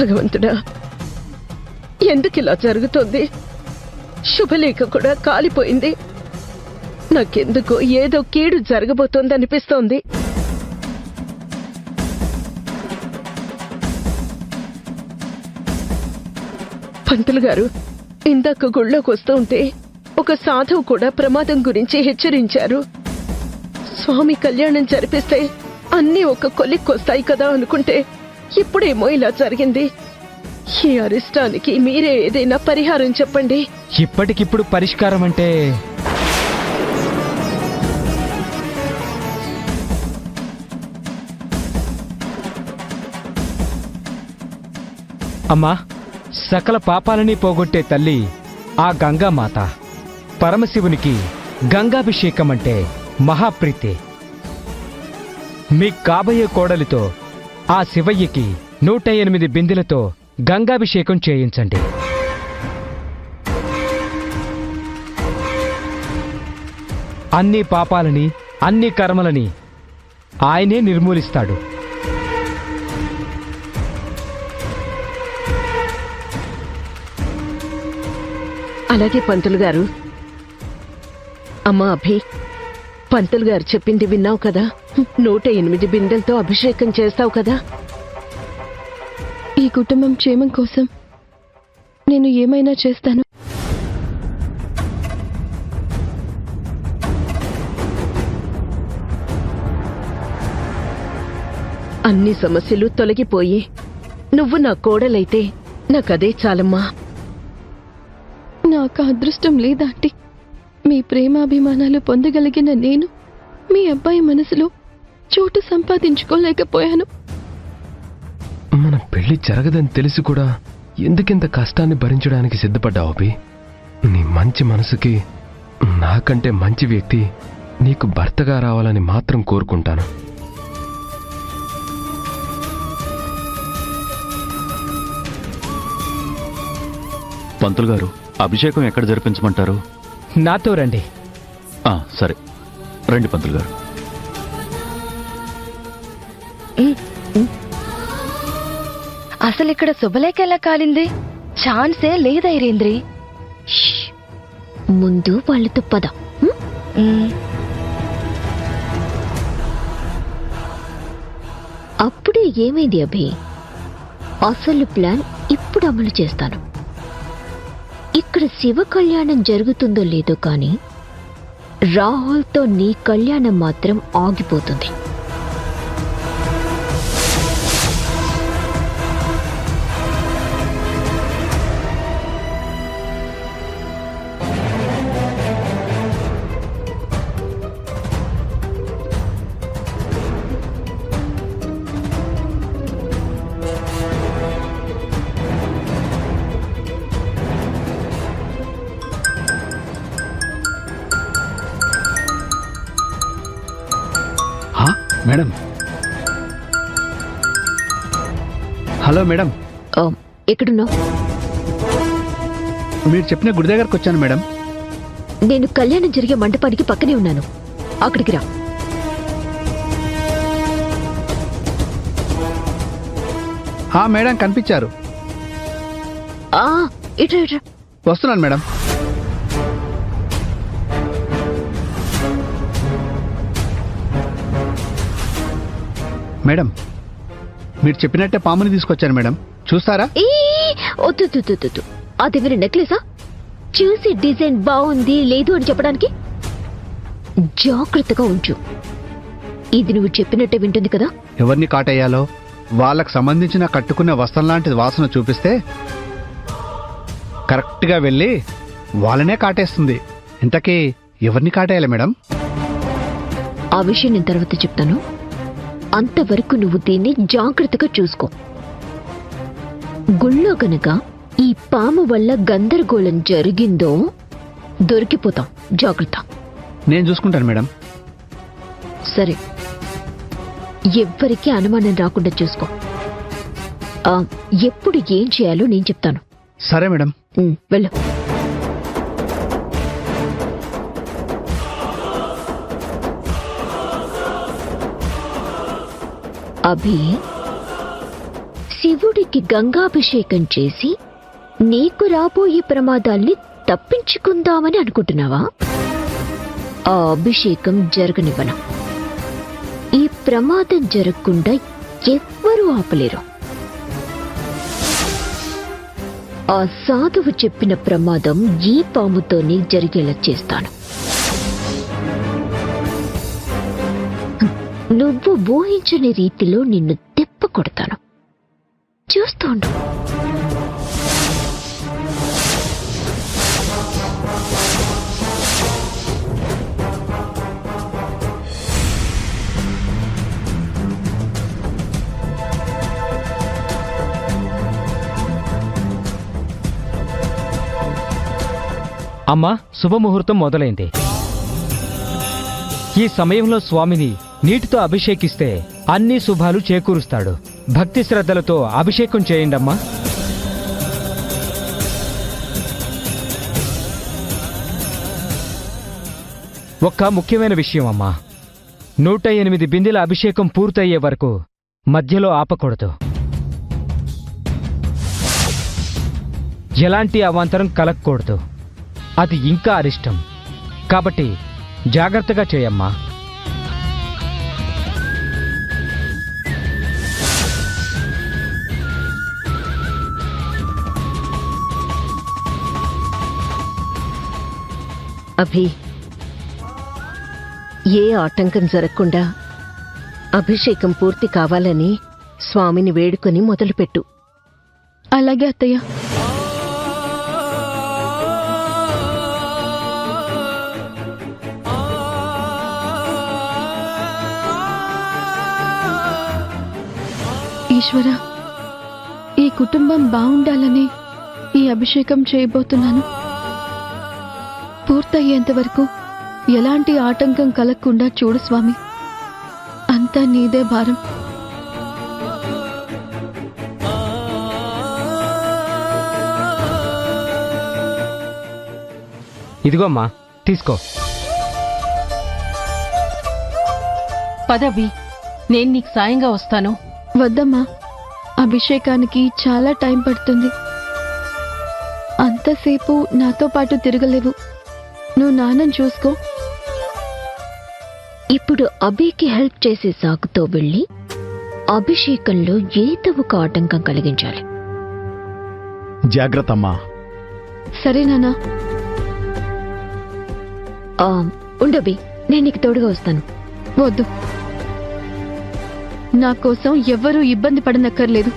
భగవంతుడా, ఎందుకిలా జరుగుతోంది? శుభలేఖ కూడా కాలిపోయింది. నాకెందుకో ఏదో కీడు జరగబోతోందనిపిస్తోంది. పంతులు గారు, ఇందాక గుళ్ళోకి వస్తూ ఉంటే ఒక సాధువు కూడా ప్రమాదం గురించి హెచ్చరించారు. స్వామి కళ్యాణం జరిపిస్తే అన్నీ ఒక కొలిక్కొస్తాయి కదా అనుకుంటే ఇప్పుడేమో ఇలా జరిగింది. ఈ అరిష్టానికి మీరే ఏదైనా పరిహారం చెప్పండి. ఇప్పటికిప్పుడు పరిష్కారం అంటే అమ్మా, సకల పాపాలని పోగొట్టే తల్లి ఆ గంగామాత. పరమశివునికి గంగాభిషేకం అంటే మహాప్రీతి. మీ కాబోయే కోడలితో ఆ శివయ్యకి 108 బిందెలతో గంగాభిషేకం చేయించండి. అన్ని పాపాలని, అన్ని కర్మలని ఆయనే నిర్మూలిస్తాడు. అలాగే పంతులు గారు. అమ్మా అభి, పంతులు గారు చెప్పింది విన్నావు కదా? 108 బిందెలతో అభిషేకం చేస్తావు కదా? ఈ కుటుంబం క్షేమం కోసం నేను ఏమైనా చేస్తాను. అన్ని సమస్యలు తొలగిపోయి నువ్వు నా కోడలైతే నాకదే చాలమ్మా. నాకు అదృష్టం లేదాంటీ. మీ ప్రేమాభిమానాలు పొందగలిగిన నేను మీ అబ్బాయి మనసులో చోటు సంపాదించుకోలేకపోయాను. మన పెళ్లి జరగదని తెలిసి కూడా ఎందుకింత కష్టాన్ని భరించడానికి సిద్ధపడ్డావు అభి? నీ మంచి మనసుకి నాకంటే మంచి వ్యక్తి నీకు భర్తగా రావాలని మాత్రం కోరుకుంటాను. పంతులు గారు, అభిషేకం ఎక్కడ జరిపించమంటారు? నాతో రండి. సరే రండి పంతులు గారు. అసలు ఇక్కడ శుభలేఖ ఎలా కాలింది? ఛాన్సే లేదైరేంద్రి. ముందు వాళ్ళతో పద. అప్పుడే ఏమైంది అభి? అసలు ప్లాన్ ఇప్పుడు అమలు చేస్తాను. ఇక్కడ శివ కళ్యాణం జరుగుతుందో లేదో కానీ రాహుల్తో నీ కళ్యాణం మాత్రం ఆగిపోతుంది. Madam, hello madam. ఎక్కడున్నావు? మీరు చెప్పిన గుడి దగ్గరకు వచ్చాను మేడం. నేను కళ్యాణం జరిగే మండపానికి పక్కనే ఉన్నాను. అక్కడికి రా. మేడం కనిపించారు. ఇట్రా ఇట్రా. వస్తున్నాను మేడం. మేడం, మీరు చెప్పినట్టే పాముని తీసుకొచ్చాను మేడం, చూస్తారా? వద్దు. అది మీరు నెక్లెసా? చూసి డిజైన్ బాగుంది లేదు అని చెప్పడానికి జాగ్రత్తగా ఉంచు. ఇది నువ్వు చెప్పినట్టే వింటుంది కదా? ఎవరిని కాటేయాలో వాళ్ళకు సంబంధించిన కట్టుకునే వస్త్రం లాంటి వాసన చూపిస్తే కరెక్ట్గా వెళ్ళి వాళ్ళనే కాటేస్తుంది. ఇంతకీ ఎవరిని కాటేయాలి మేడం? ఆ విషయం నేను తర్వాత చెప్తాను. అంతవరకు నువ్వు దీన్ని జాగ్రత్తగా చూసుకో. గుళ్ళో గనక ఈ పాము వల్ల గందరగోళం జరిగిందో దొరికిపోతాం. జాగ్రత్త. నేను చూసుకుంటాను మేడం. సరే, ఎవ్వరికీ అనుమానం రాకుండా చూసుకో. ఎప్పుడు ఏం చేయాలో నేను చెప్తాను. సరే మేడం. వెళ్ళు. అభి, శివుడికి గంగాభిషేకం చేసి నీకు రాబోయే ప్రమాదాల్ని తప్పించుకుందామని అనుకుంటున్నావా? ఆ అభిషేకం జరగనివ్వను. ఈ ప్రమాదం జరగకుండా ఎవ్వరూ ఆపలేరు. ఆ సాధువు చెప్పిన ప్రమాదం ఈ పాముతోనే జరిగేలా చేస్తాను. నువ్వు ఊహించని రీతిలో నిన్ను దెబ్బ కొడతాను. చూస్తోండు. అమ్మా, శుభముహూర్తం మొదలైంది. ఈ సమయంలో స్వామిని నీటితో అభిషేకిస్తే అన్ని శుభాలు చేకూరుస్తాడు. భక్తి శ్రద్ధలతో అభిషేకం చేయండమ్మా. ఒక్క ముఖ్యమైన విషయం అమ్మా, 108 బిందెల అభిషేకం పూర్తయ్యే వరకు మధ్యలో ఆపకూడదు. ఎలాంటి అవాంతరం కలగకూడదు. అది ఇంకా అరిష్టం. కాబట్టి జాగ్రత్తగా చేయమ్మా. అభి, ఏ ఆటంకం జరగకుండా అభిషేకం పూర్తి కావాలని స్వామిని వేడుకొని మొదలుపెట్టు. అలాగే అత్తయ్య. ఈశ్వర, ఈ కుటుంబం బాగుండాలని ఈ అభిషేకం చేయబోతున్నాను. పూర్తయ్యేంత వరకు ఎలాంటి ఆటంకం కలగకుండా చూడు స్వామి. అంతా నీదే భారం. ఇదిగోమ్మా, తీసుకో. పదవి, నేను నీకు సాయంగా వస్తాను. వద్దమ్మా, అభిషేకానికి చాలా టైం పడుతుంది. అంతసేపు నాతో పాటు తిరగలేవు. నువ్వు నాన్నని చూసుకో. ఇప్పుడు అభికి హెల్ప్ చేసే సాకుతో వెళ్ళి అభిషేకంలో ఏదో ఒక ఆటంకం కలిగించాలి. జాగ్రత్త అమ్మా. సరే నాన్నా. ఉండబి, నేను నీకు తోడుగా వస్తాను. వద్దు, నా కోసం ఎవ్వరూ ఇబ్బంది పడనక్కర్లేదు.